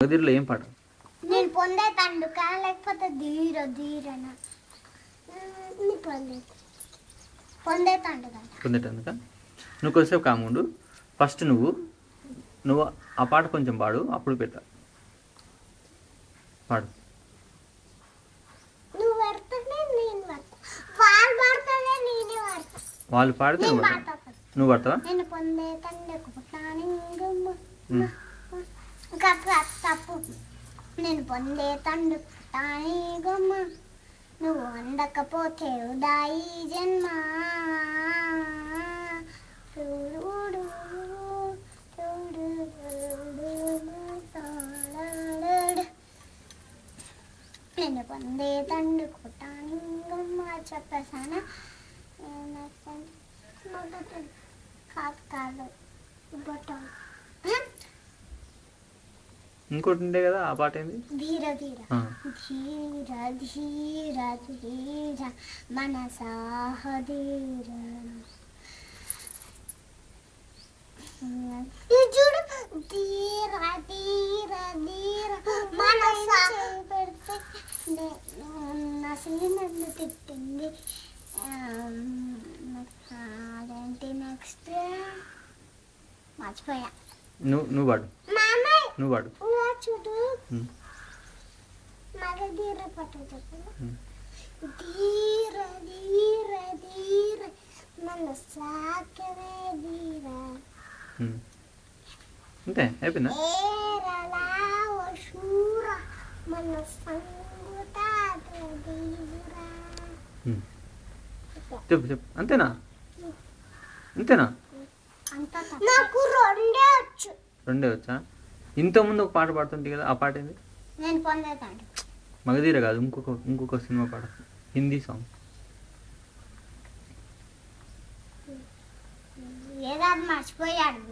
మగధీరలో ఏం పాట? నేను పొందే తండుక లేకపోతే ధీర ధీరన పొందే తండుక. నువ్వు కొంచెంసేపు కాముండు. ఫస్ట్ నువ్వు ఆ పాట కొంచెం పాడు, అప్పుడు పెట్టా. పాడు. నువ్వు పడుతుంటే నేను పడతా, వాళ్ళు పడుతుంటే నేనే పడతా. వాళ్ళు పాడితే నువ్వు పడతావా? నేను పొందే తండ్రికి పుట్టాను తప్పు. నేను పొందే తండ్రికి పుట్టాను గమ్మ, నువ్వు అందకపోతే ఉదాయి జన్మ. నేను పొందే తండ్రి పుట్టాను గమ్మ చెప్పేసాను. కాదు ఇంకోటి ఉండే కదా, ఆ పాట ఏంది? ధీర ధీర ధీర ధీర ధీర మనసాహ ధీర. చూడు ధీర ధీర ధీర మనసా పెడితే అసలు నన్ను తిట్టింది. అదేంటి నెక్స్ట్ మర్చిపోయా. నువ్వు పాడు. నువ్వు పాడు. చూడు మగ ధీర పట్టు చెప్పు. ధీర ధీర ధీర మన సాకరే ధీర. అంతే అయిపోయిందా? ఏరలా వశూర మన సంగుతా ధీర. చెప్పు. అంతేనా? నాకు రెండే వచ్చా? ఇంతకుముందు ఒక పాట పాడుతుంటే కదా, ఆ పాట ఏంది? నేను పొందేతాను. మగధీర కాదు, ఇంకొక సినిమా పాట, హిందీ సాంగ్. ఏదో మర్చిపోయాడు.